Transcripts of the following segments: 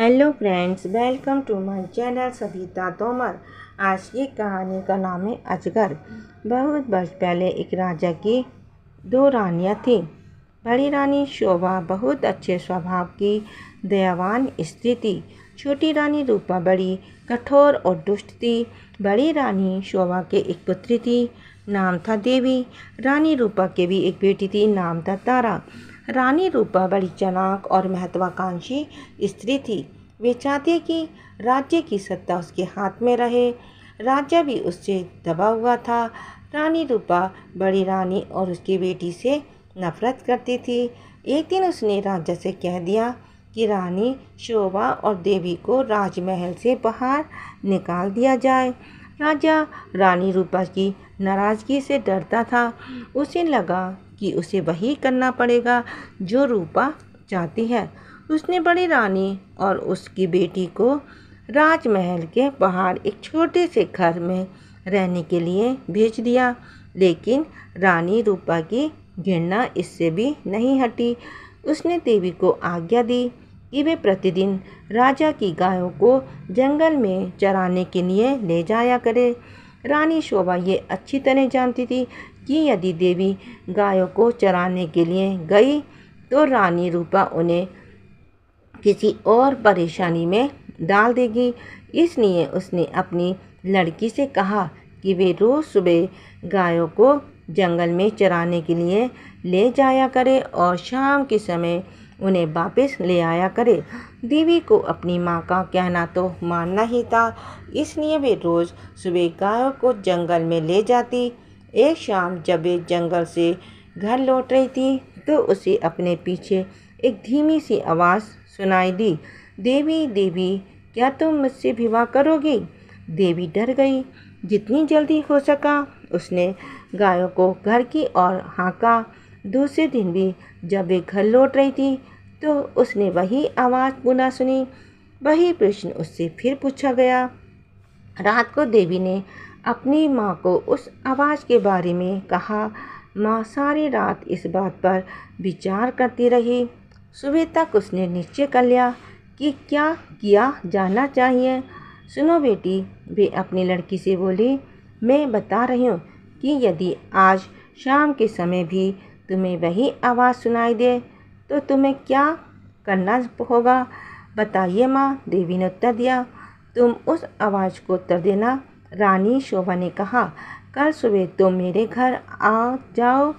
Hello friends, welcome to my channel Savita Tomar. आज की कहानी का नाम है अजगर। बहुत वर्ष पहले एक राजा की दो रानियां थीं। बड़ी रानी शोभा बहुत अच्छे स्वभाव की दयावान स्त्री थी। छोटी रानी रूपा बड़ी कठोर और दुष्ट थी। बड़ी रानी शोभा के एक पुत्री थी, नाम था देवी। रानी रूपा के भी एक बेटी थी, नाम था तारा। रानी रूपा बड़ी चालाक और महत्वाकांक्षी स्त्री थी। वे चाहती कि राज्य की सत्ता उसके हाथ में रहे। राज्य भी उससे दबा हुआ था। रानी रूपा बड़ी रानी और उसकी बेटी से नफरत करती थी। एक दिन उसने राजा से कह दिया कि रानी शोभा और देवी को राजमहल से बाहर निकाल दिया जाए। राजा रानी रूपा की नाराज़गी से डरता था। उसे लगा कि उसे वही करना पड़ेगा जो रूपा चाहती है। उसने बड़ी रानी और उसकी बेटी को राजमहल के बाहर एक छोटे से घर में रहने के लिए भेज दिया। लेकिन रानी रूपा की घृणा इससे भी नहीं हटी। उसने देवी को आज्ञा दी कि वे प्रतिदिन राजा की गायों को जंगल में चराने के लिए ले जाया करे। रानी शोभा ये अच्छी तरह जानती थी कि यदि देवी गायों को चराने के लिए गई तो रानी रूपा उन्हें किसी और परेशानी में डाल देगी। इसलिए उसने अपनी लड़की से कहा कि वे रोज़ सुबह गायों को जंगल में चराने के लिए ले जाया करे और शाम के समय उन्हें वापस ले आया करे। देवी को अपनी माँ का कहना तो मानना ही था, इसलिए वे रोज़ सुबह गायों को जंगल में ले जाती। एक शाम जब वे जंगल से घर लौट रही थी तो उसे अपने पीछे एक धीमी सी आवाज़ सुनाई दी, देवी देवी, क्या तुम मुझसे विवाह करोगी? देवी डर गई। जितनी जल्दी हो सका उसने गायों को घर की ओर हाँका। दूसरे दिन भी जब वे घर लौट रही थी तो उसने वही आवाज़ पुनः सुनी। वही प्रश्न उससे फिर पूछा गया। रात को देवी ने अपनी माँ को उस आवाज़ के बारे में कहा। माँ सारी रात इस बात पर विचार करती रही। सुबह तक उसने निश्चय कर लिया कि क्या किया जाना चाहिए। सुनो बेटी, वे अपनी लड़की से बोली, मैं बता रही हूँ कि यदि आज शाम के समय भी तुम्हें वही आवाज़ सुनाई दे तो तुम्हें क्या करना होगा? बताइए माँ, देवी ने उत्तर दिया। तुम उस आवाज़ को उत्तर देना। रानी शोभा ने कहा, कल सुबह तुम मेरे घर आ जाओ,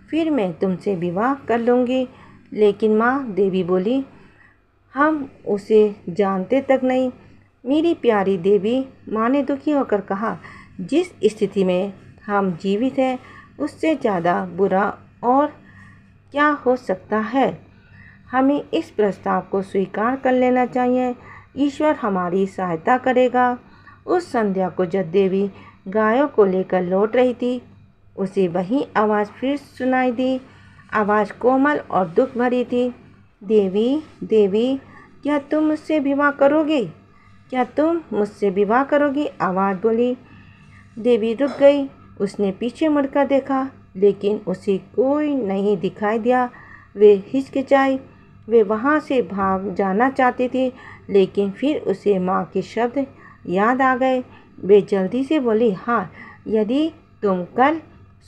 फिर मैं तुमसे विवाह कर लूँगी। लेकिन माँ, देवी बोली, हम उसे जानते तक नहीं। मेरी प्यारी देवी, माँ ने दुखी होकर कहा, जिस स्थिति में हम जीवित हैं उससे ज़्यादा बुरा और क्या हो सकता है। हमें इस प्रस्ताव को स्वीकार कर लेना चाहिए। ईश्वर हमारी सहायता करेगा। उस संध्या को जब देवी गायों को लेकर लौट रही थी उसे वही आवाज़ फिर सुनाई दी। आवाज़ कोमल और दुख भरी थी। देवी देवी, क्या तुम मुझसे विवाह करोगी? क्या तुम मुझसे विवाह करोगी? आवाज़ बोली। देवी रुक गई। उसने पीछे मुड़कर देखा लेकिन उसे कोई नहीं दिखाई दिया। वे हिचकिचाई। वे वहाँ से भाग जाना चाहती थी लेकिन फिर उसे माँ के शब्द याद आ गए। वे जल्दी से बोली, हाँ, यदि तुम कल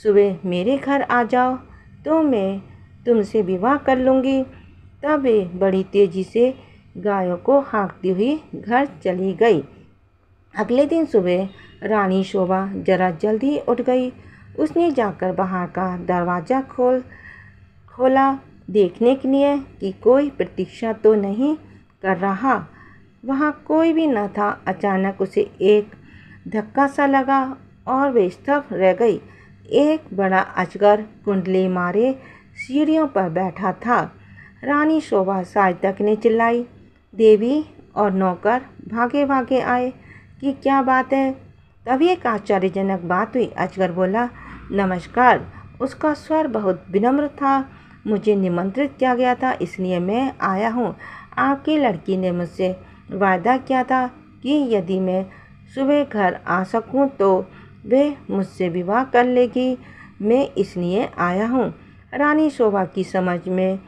सुबह मेरे घर आ जाओ तो मैं तुमसे विवाह कर लूँगी। तब वे बड़ी तेज़ी से गायों को हाँकती हुई घर चली गई। अगले दिन सुबह रानी शोभा जरा जल्दी उठ गई। उसने जाकर बाहर का दरवाज़ा खोला देखने के लिए कि कोई प्रतीक्षा तो नहीं कर रहा। वहाँ कोई भी न था। अचानक उसे एक धक्का सा लगा और वे स्तब्ध रह गई। एक बड़ा अजगर कुंडली मारे सीढ़ियों पर बैठा था। रानी शोभा सहायक ने चिल्लाई। देवी और नौकर भागे भागे आए कि क्या बात है। तभी एक आश्चर्यजनक बात हुई। अजगर बोला, नमस्कार। उसका स्वर बहुत विनम्र था। मुझे निमंत्रित किया गया था इसलिए मैं आया हूँ। आपकी लड़की ने मुझसे वादा किया था कि यदि मैं सुबह घर आ सकूँ तो वे मुझसे विवाह कर लेगी। मैं इसलिए आया हूँ। रानी शोभा की समझ में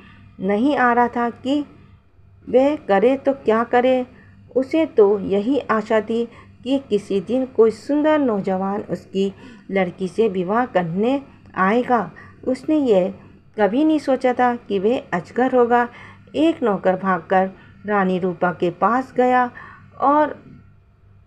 नहीं आ रहा था कि वह करे तो क्या करे। उसे तो यही आशा थी कि किसी दिन कोई सुंदर नौजवान उसकी लड़की से विवाह करने आएगा। उसने यह कभी नहीं सोचा था कि वह अजगर होगा। एक नौकर भागकर रानी रूपा के पास गया और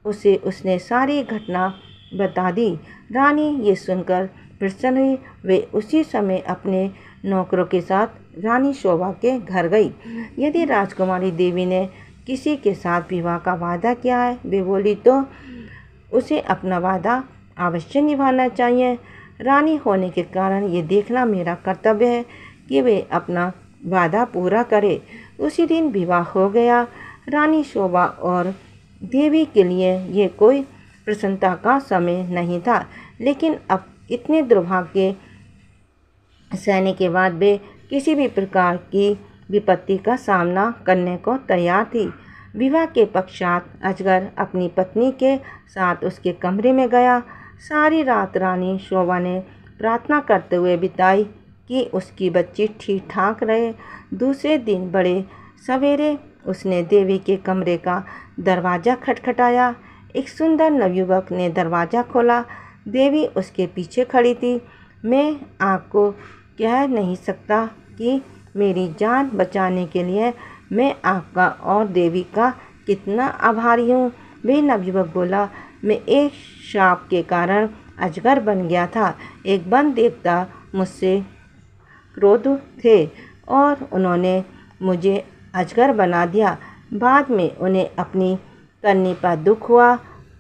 उसने सारी घटना बता दी। रानी ये सुनकर प्रसन्न हुई। वे उसी समय अपने नौकरों के साथ रानी शोभा के घर गई। यदि राजकुमारी देवी ने किसी के साथ विवाह का वादा किया है, वे बोली, तो उसे अपना वादा अवश्य निभाना चाहिए। रानी होने के कारण ये देखना मेरा कर्तव्य है कि वे अपना वादा पूरा करे। उसी दिन विवाह हो गया। रानी शोभा और देवी के लिए ये कोई प्रसन्नता का समय नहीं था, लेकिन अब इतने दुर्भाग्य सहने के बाद वे किसी भी प्रकार की विपत्ति का सामना करने को तैयार थी। विवाह के पश्चात अजगर अपनी पत्नी के साथ उसके कमरे में गया। सारी रात रानी शोभा ने प्रार्थना करते हुए बिताई कि उसकी बच्ची ठीक ठाक रहे। दूसरे दिन बड़े सवेरे उसने देवी के कमरे का दरवाज़ा खटखटाया। एक सुंदर नवयुवक ने दरवाज़ा खोला। देवी उसके पीछे खड़ी थी। मैं आपको कह नहीं सकता कि मेरी जान बचाने के लिए मैं आपका और देवी का कितना आभारी हूँ। वे नवयुवक बोला, मैं एक श्राप के कारण अजगर बन गया था। एक वन देवता मुझसे क्रोध थे और उन्होंने मुझे अजगर बना दिया। बाद में उन्हें अपनी करनी पर दुख हुआ।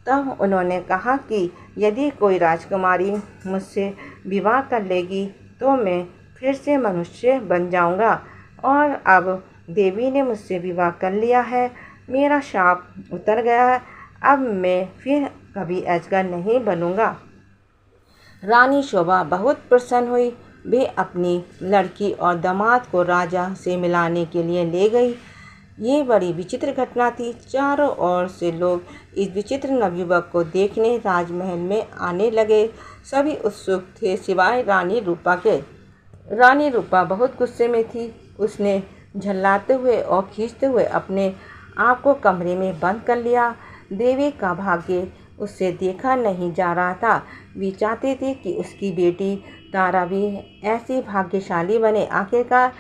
तब उन्होंने कहा कि यदि कोई राजकुमारी मुझसे विवाह कर लेगी तो मैं फिर से मनुष्य बन जाऊंगा। और अब देवी ने मुझसे विवाह कर लिया है। मेरा शाप उतर गया है। अब मैं फिर कभी अजगर नहीं बनूंगा। रानी शोभा बहुत प्रसन्न हुई। वे अपनी लड़की और दामाद को राजा से मिलाने के लिए ले गई। ये बड़ी विचित्र घटना थी। चारों ओर से लोग इस विचित्र नवयुवक को देखने राजमहल में आने लगे। सभी उत्सुक थे सिवाय रानी रूपा के। रानी रूपा बहुत गुस्से में थी। उसने झल्लाते हुए और खींचते हुए अपने आप को कमरे में बंद कर लिया। देवी का भाग्य उससे देखा नहीं जा रहा था। वे चाहती थी कि उसकी बेटी तारा भी ऐसी भाग्यशाली बने। आखिरकार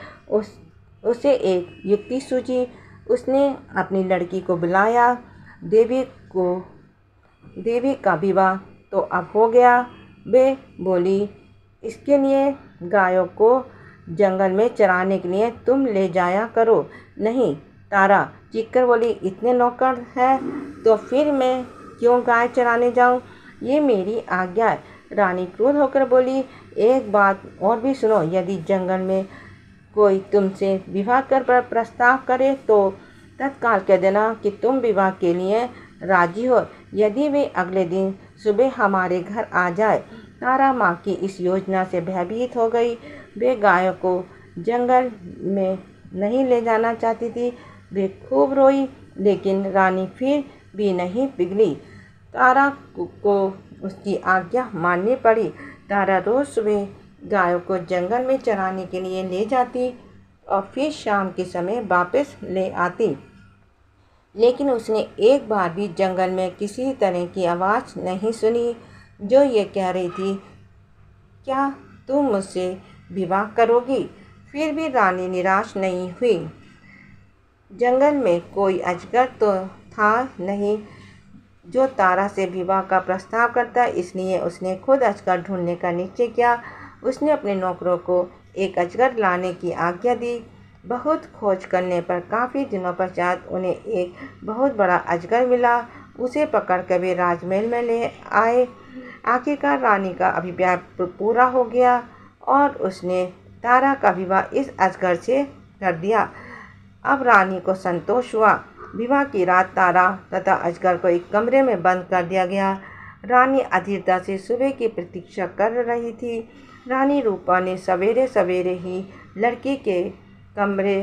उसे एक युक्ति सूझी। उसने अपनी लड़की को बुलाया। देवी का विवाह तो अब हो गया। वे बोली, इसके लिए गायों को जंगल में चराने के लिए तुम ले जाया करो। नहीं, तारा चीखकर बोली, इतने नौकर हैं तो फिर मैं क्यों गाय चराने जाऊं? ये मेरी आज्ञा है। रानी क्रोध होकर बोली, एक बात और भी सुनो, यदि जंगल में कोई तुमसे विवाह कर प्रस्ताव करे तो तत्काल कह देना कि तुम विवाह के लिए राजी हो। यदि वे अगले दिन सुबह हमारे घर आ जाए। तारा माँ की इस योजना से भयभीत हो गई। वे गायों को जंगल में नहीं ले जाना चाहती थी। वे खूब रोई, लेकिन रानी फिर भी नहीं पिघली। तारा को उसकी आज्ञा माननी पड़ी। तारा रोज़ सुबह गायों को जंगल में चराने के लिए ले जाती और फिर शाम के समय वापस ले आती। लेकिन उसने एक बार भी जंगल में किसी तरह की आवाज़ नहीं सुनी जो ये कह रही थी, क्या तुम मुझसे विवाह करोगी? फिर भी रानी निराश नहीं हुई। जंगल में कोई अजगर तो था नहीं जो तारा से विवाह का प्रस्ताव करता, इसलिए उसने खुद अजगर ढूंढने का निश्चय किया। उसने अपने नौकरों को एक अजगर लाने की आज्ञा दी। बहुत खोज करने पर काफ़ी दिनों पश्चात उन्हें एक बहुत बड़ा अजगर मिला। उसे पकड़कर वे राजमहल में ले आए। आखिरकार रानी का अभिप्राय पूरा हो गया और उसने तारा का विवाह इस अजगर से कर दिया। अब रानी को संतोष हुआ। विवाह की रात तारा तथा अजगर को एक कमरे में बंद कर दिया गया। रानी अधीरता से सुबह की प्रतीक्षा कर रही थी। रानी रूपा ने सवेरे सवेरे ही लड़की के कमरे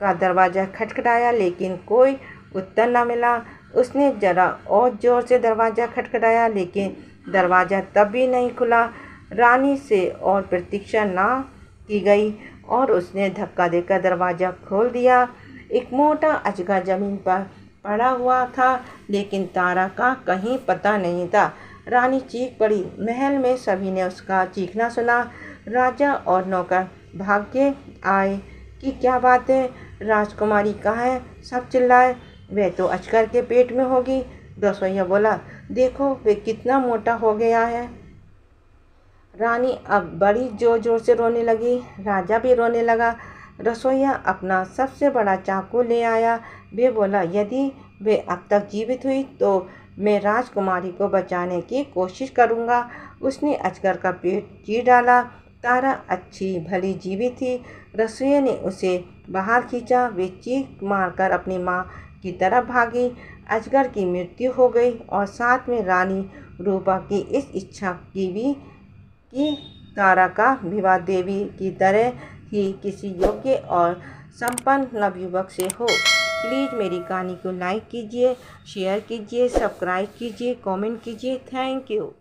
का दरवाज़ा खटखटाया, लेकिन कोई उत्तर न मिला। उसने ज़रा और ज़ोर से दरवाज़ा खटखटाया, लेकिन दरवाज़ा तब भी नहीं खुला। रानी से और प्रतीक्षा न की गई और उसने धक्का देकर दरवाज़ा खोल दिया। एक मोटा अजगर जमीन पर पड़ा हुआ था, लेकिन तारा का कहीं पता नहीं था। रानी चीख पड़ी। महल में सभी ने उसका चीखना सुना। राजा और नौकर भाग के आए कि क्या बात है, राजकुमारी कहाँ है? सब चिल्लाए। वह तो अजगर के पेट में होगी। रसोइया बोला, देखो वे कितना मोटा हो गया है। रानी अब बड़ी जोर जोर से रोने लगी। राजा भी रोने लगा। रसोइया अपना सबसे बड़ा चाकू ले आया। वे बोला, यदि वे अब तक जीवित हुई तो मैं राजकुमारी को बचाने की कोशिश करूँगा। उसने अजगर का पेट चीर डाला। तारा अच्छी भली जीवित थी। रसोइया ने उसे बाहर खींचा। वे चीख मारकर अपनी माँ की तरफ भागी। अजगर की मृत्यु हो गई और साथ में रानी रूपा की इस इच्छा की भी कि तारा का विवाह देवी की तरह ही किसी योग्य और संपन्न नवयुवक से हो। प्लीज़ मेरी कहानी को लाइक कीजिए, शेयर कीजिए, सब्सक्राइब कीजिए, कमेंट कीजिए। Thank you.